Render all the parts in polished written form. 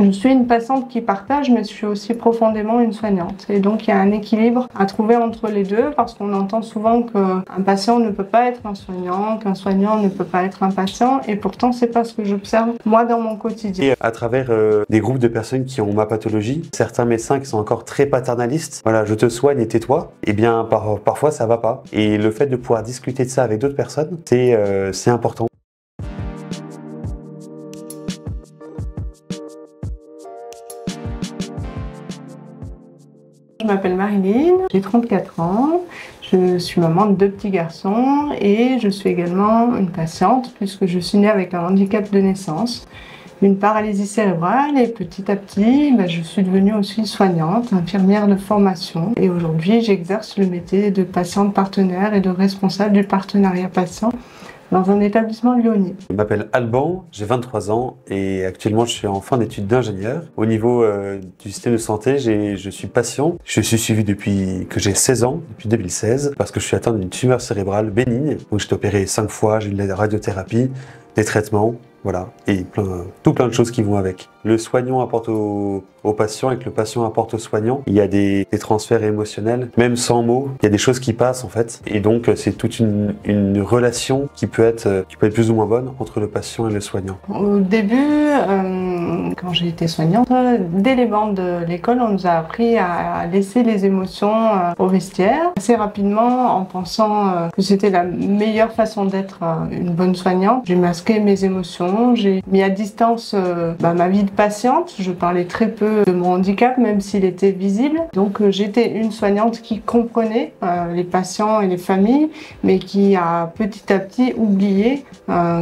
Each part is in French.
Je suis une patiente qui partage, mais je suis aussi profondément une soignante. Et donc, il y a un équilibre à trouver entre les deux, parce qu'on entend souvent qu'un patient ne peut pas être un soignant, qu'un soignant ne peut pas être un patient, et pourtant, c'est pas ce que j'observe, moi, dans mon quotidien. Et à travers des groupes de personnes qui ont ma pathologie, certains médecins qui sont encore très paternalistes, voilà, je te soigne et tais-toi, eh bien, parfois, ça va pas. Et le fait de pouvoir discuter de ça avec d'autres personnes, c'est important. Je m'appelle Marilyn, j'ai 34 ans, je suis maman de 2 petits garçons et je suis également une patiente puisque je suis née avec un handicap de naissance, une paralysie cérébrale, et petit à petit, je suis devenue aussi soignante, infirmière de formation, et aujourd'hui j'exerce le métier de patiente partenaire et de responsable du partenariat patient dans un établissement lyonnais. Je m'appelle Alban, j'ai 23 ans et actuellement je suis en fin d'études d'ingénieur. Au niveau du système de santé, je suis patient. Je suis suivi depuis que j'ai 16 ans, depuis 2016, parce que je suis atteint d'une tumeur cérébrale bénigne. Donc j'ai été opéré 5 fois, j'ai eu de la radiothérapie, des traitements, voilà, et tout plein de choses qui vont avec. Le soignant apporte au patient et que le patient apporte au soignant. Il y a des transferts émotionnels, même sans mots. Il y a des choses qui passent en fait. Et donc c'est toute une relation qui peut être plus ou moins bonne entre le patient et le soignant. Au début, quand j'ai été soignante, dès les bancs de l'école, on nous a appris à laisser les émotions au vestiaire. Assez rapidement, en pensant que c'était la meilleure façon d'être une bonne soignante, j'ai masqué mes émotions, j'ai mis à distance ma vie de patiente. Je parlais très peu de mon handicap, même s'il était visible. Donc j'étais une soignante qui comprenait les patients et les familles, mais qui a petit à petit oublié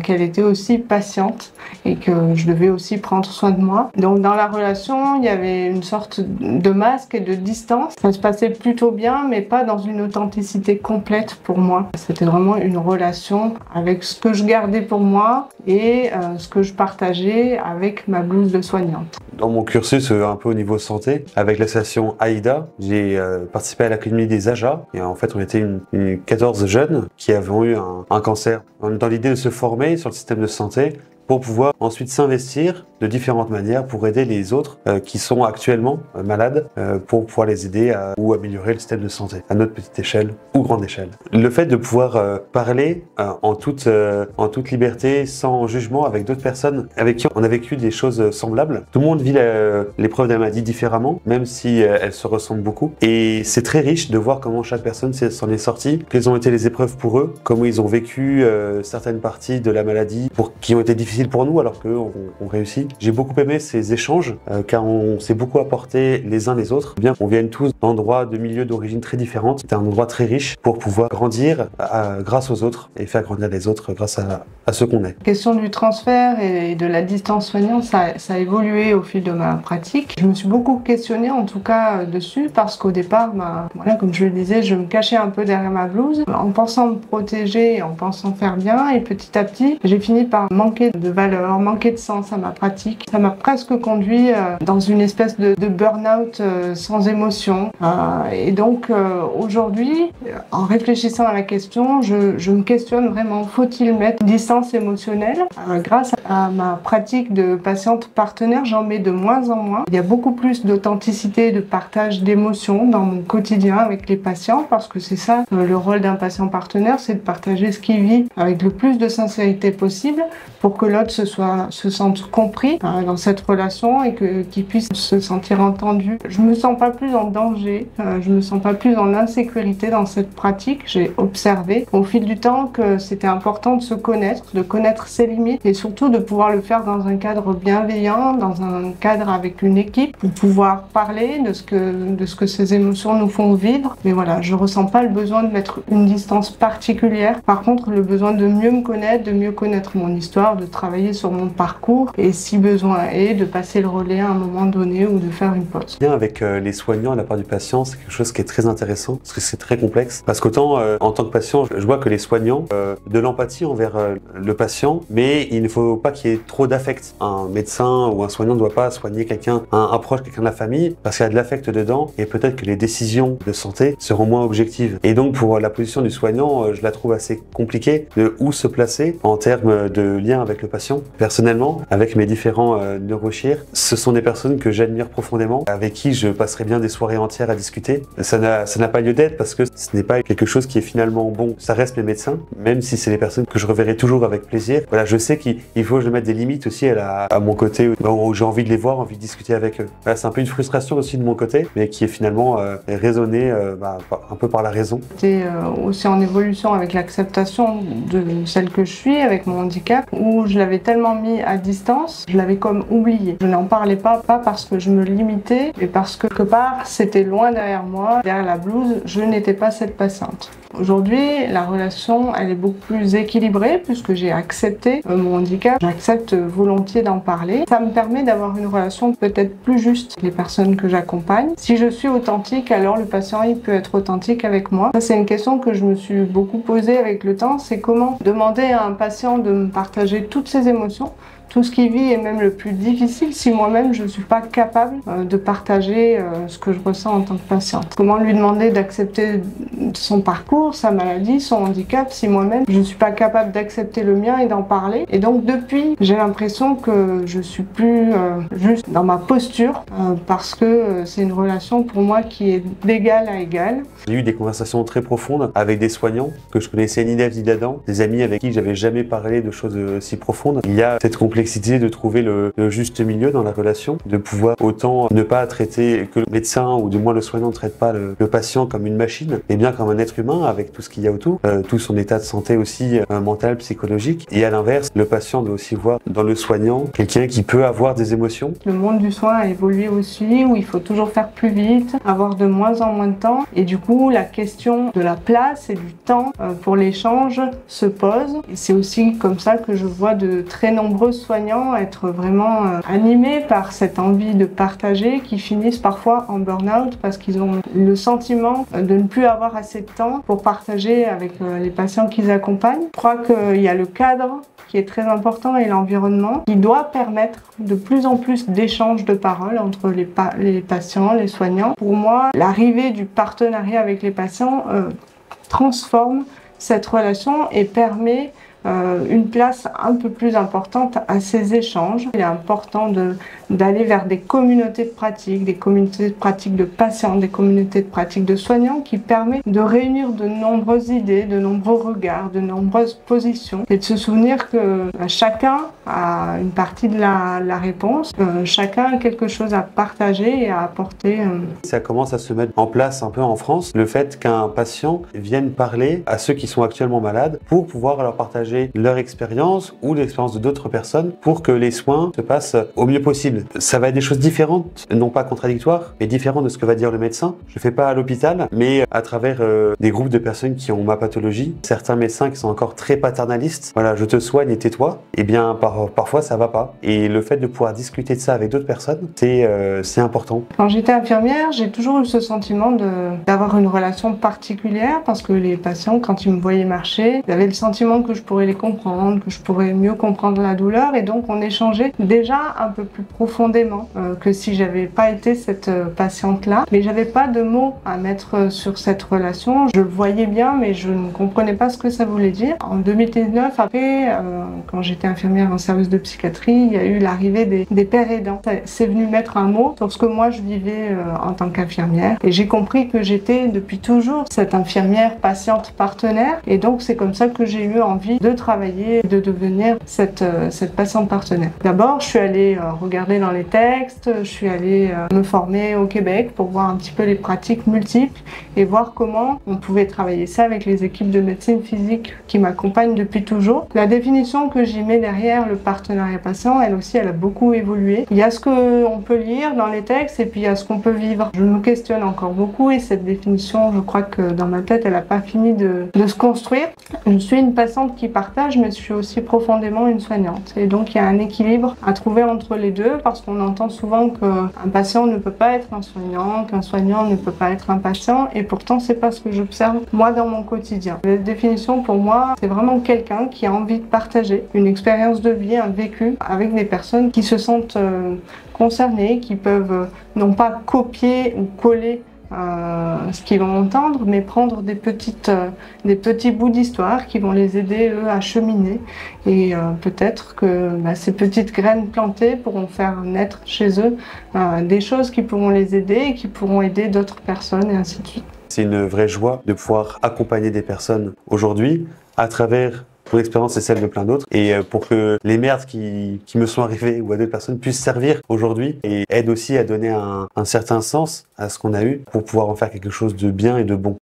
qu'elle était aussi patiente et que je devais aussi prendre soin de moi. Donc dans la relation, il y avait une sorte de masque et de distance. Ça se passait plutôt bien, mais pas dans une authenticité complète pour moi. C'était vraiment une relation avec ce que je gardais pour moi et ce que je partageais avec ma blouse de soignante. Dans mon cursus un peu au niveau santé, avec l'association AIDA, j'ai participé à l'Académie des AJA. Et en fait, on était une 14 jeunes qui avons eu un cancer. Dans l'idée de se former sur le système de santé pour pouvoir ensuite s'investir de différentes manières pour aider les autres qui sont actuellement malades pour pouvoir les aider ou améliorer le système de santé à notre petite échelle ou grande échelle. Le fait de pouvoir parler en toute liberté, sans jugement avec d'autres personnes avec qui on a vécu des choses semblables. Tout le monde vit l'épreuve de la maladie différemment, même si elles se ressemblent beaucoup. Et c'est très riche de voir comment chaque personne s'en est sortie, quelles ont été les épreuves pour eux, comment ils ont vécu certaines parties de la maladie qui ont été difficiles pour nous alors qu'on réussit. J'ai beaucoup aimé ces échanges car on s'est beaucoup apporté les uns les autres. Bien qu'on vienne tous d'endroits, de milieux d'origine très différentes, c'était un endroit très riche pour pouvoir grandir grâce aux autres et faire grandir les autres grâce à ce qu'on est. La question du transfert et de la distance soignante, ça a évolué au fil de ma pratique. Je me suis beaucoup questionnée en tout cas dessus parce qu'au départ, voilà, comme je le disais, je me cachais un peu derrière ma blouse en pensant me protéger, en pensant faire bien, et petit à petit, j'ai fini par manquer de valeur, manquer de sens à ma pratique. Ça m'a presque conduit dans une espèce de burn-out sans émotion. Et donc aujourd'hui, en réfléchissant à la question, je me questionne vraiment, faut-il mettre une distance émotionnelle? Grâce à ma pratique de patiente partenaire, j'en mets de moins en moins. Il y a beaucoup plus d'authenticité, de partage d'émotions dans mon quotidien avec les patients, parce que c'est ça le rôle d'un patient partenaire, c'est de partager ce qu'il vit avec le plus de sincérité possible pour que l'autre se sente compris dans cette relation et qu'il puisse se sentir entendu. Je me sens pas plus en danger, je me sens pas plus en insécurité dans cette pratique. J'ai observé au fil du temps que c'était important de se connaître, de connaître ses limites et surtout de pouvoir le faire dans un cadre bienveillant, dans un cadre avec une équipe pour pouvoir parler de ce que ces émotions nous font vivre. Mais voilà, je ressens pas le besoin de mettre une distance particulière. Par contre, le besoin de mieux me connaître, de mieux connaître mon histoire, de travailler sur mon parcours et si besoin est de passer le relais à un moment donné ou de faire une pause. Bien avec les soignants à la part du patient, c'est quelque chose qui est très intéressant parce que c'est très complexe. Parce qu'autant en tant que patient, je vois que les soignants de l'empathie envers le patient, mais il ne faut pas qu'il y ait trop d'affect. Un médecin ou un soignant ne doit pas soigner quelqu'un, un proche, quelqu'un de la famille, parce qu'il y a de l'affect dedans et peut-être que les décisions de santé seront moins objectives. Et donc pour la position du soignant, je la trouve assez compliquée de où se placer en termes de lien avec le patient. passion. Personnellement, avec mes différents neurochires, ce sont des personnes que j'admire profondément, avec qui je passerai bien des soirées entières à discuter. Ça n'a pas lieu d'être parce que ce n'est pas quelque chose qui est finalement bon. Ça reste mes médecins, même si c'est des personnes que je reverrai toujours avec plaisir. Voilà, je sais qu'il faut que je mette des limites aussi à mon côté, où j'ai envie de les voir, envie de discuter avec eux. Voilà, c'est un peu une frustration aussi de mon côté, mais qui est finalement raisonnée un peu par la raison. J'étais aussi en évolution avec l'acceptation de celle que je suis, avec mon handicap, où je l'avais tellement mis à distance, je l'avais comme oublié. Je n'en parlais pas parce que je me limitais, mais parce que quelque part c'était loin derrière moi, derrière la blouse, je n'étais pas cette patiente. Aujourd'hui, la relation, elle est beaucoup plus équilibrée puisque j'ai accepté mon handicap. J'accepte volontiers d'en parler. Ça me permet d'avoir une relation peut-être plus juste avec les personnes que j'accompagne. Si je suis authentique, alors le patient, il peut être authentique avec moi. Ça, c'est une question que je me suis beaucoup posée avec le temps. C'est comment demander à un patient de me partager toutes ses émotions, tout ce qu'il vit, et même le plus difficile, si moi-même je ne suis pas capable de partager ce que je ressens en tant que patiente. Comment lui demander d'accepter son parcours, sa maladie, son handicap, si moi-même je ne suis pas capable d'accepter le mien et d'en parler. Et donc depuis, j'ai l'impression que je suis plus juste dans ma posture parce que c'est une relation pour moi qui est d'égal à égal. J'ai eu des conversations très profondes avec des soignants que je connaissais ni d'Ève ni d'Adam, des amis avec qui j'avais jamais parlé de choses si profondes. Il y a cette complexité de trouver le juste milieu dans la relation, de pouvoir autant ne pas traiter que le médecin ou du moins le soignant ne traite pas le patient comme une machine, mais bien comme un être humain avec tout ce qu'il y a autour, tout son état de santé aussi mental, psychologique. Et à l'inverse, le patient doit aussi voir dans le soignant quelqu'un qui peut avoir des émotions. Le monde du soin a évolué aussi, où il faut toujours faire plus vite, avoir de moins en moins de temps, et du coup la question de la place et du temps pour l'échange se pose. Et c'est aussi comme ça que je vois de très nombreux soignants être vraiment animés par cette envie de partager, qui finissent parfois en burn-out parce qu'ils ont le sentiment de ne plus avoir assez de temps pour partager avec les patients qu'ils accompagnent. Je crois qu'il y a le cadre qui est très important et l'environnement qui doit permettre de plus en plus d'échanges de paroles entre les patients, les soignants. Pour moi, l'arrivée du partenariat avec les patients transforme cette relation et permet une place un peu plus importante à ces échanges. Il est important d'aller vers des communautés de pratique, des communautés de pratique de patients, des communautés de pratique de soignants qui permettent de réunir de nombreuses idées, de nombreux regards, de nombreuses positions et de se souvenir que chacun a une partie de la réponse, chacun a quelque chose à partager et à apporter. Ça commence à se mettre en place un peu en France, le fait qu'un patient vienne parler à ceux qui sont actuellement malades pour pouvoir leur partager leur expérience ou l'expérience de d'autres personnes pour que les soins se passent au mieux possible. Ça va être des choses différentes, non pas contradictoires, mais différentes de ce que va dire le médecin. Je fais pas à l'hôpital, mais à travers des groupes de personnes qui ont ma pathologie, certains médecins qui sont encore très paternalistes. Voilà, je te soigne et tais-toi. Eh bien, parfois ça va pas. Et le fait de pouvoir discuter de ça avec d'autres personnes, c'est important. Quand j'étais infirmière, j'ai toujours eu ce sentiment d'avoir une relation particulière parce que les patients, quand ils me voyaient marcher, ils avaient le sentiment que je pourrais les comprendre, que je pourrais mieux comprendre la douleur, et donc on échangeait déjà un peu plus profondément que si j'avais pas été cette patiente-là. Mais j'avais pas de mots à mettre sur cette relation. Je le voyais bien, mais je ne comprenais pas ce que ça voulait dire. En 2019, après, quand j'étais infirmière en service de psychiatrie, il y a eu l'arrivée des pères aidants. C'est venu mettre un mot sur ce que moi je vivais en tant qu'infirmière, et j'ai compris que j'étais depuis toujours cette infirmière patiente partenaire, et donc c'est comme ça que j'ai eu envie de travailler, de devenir cette patiente partenaire. D'abord, je suis allée regarder dans les textes, je suis allée me former au Québec pour voir un petit peu les pratiques multiples et voir comment on pouvait travailler ça avec les équipes de médecine physique qui m'accompagnent depuis toujours. La définition que j'y mets derrière le partenariat patient, elle aussi, elle a beaucoup évolué. Il y a ce qu'on peut lire dans les textes et puis il y a ce qu'on peut vivre. Je me questionne encore beaucoup et cette définition, je crois que dans ma tête, elle n'a pas fini de se construire. Je suis une patiente qui partage, mais je suis aussi profondément une soignante. Et donc, il y a un équilibre à trouver entre les deux parce qu'on entend souvent qu'un patient ne peut pas être un soignant, qu'un soignant ne peut pas être un patient, et pourtant, c'est pas ce que j'observe moi dans mon quotidien. La définition pour moi, c'est vraiment quelqu'un qui a envie de partager une expérience de vie, un vécu avec des personnes qui se sentent concernées, qui peuvent non pas copier ou coller ce qu'ils vont entendre, mais prendre des petits bouts d'histoire qui vont les aider, eux, à cheminer. Et peut-être que ces petites graines plantées pourront faire naître chez eux des choses qui pourront les aider et qui pourront aider d'autres personnes, et ainsi de suite. C'est une vraie joie de pouvoir accompagner des personnes aujourd'hui à travers ton expérience et celle de plein d'autres, et pour que les merdes qui me sont arrivées ou à d'autres personnes puissent servir aujourd'hui et aident aussi à donner un certain sens à ce qu'on a eu pour pouvoir en faire quelque chose de bien et de bon.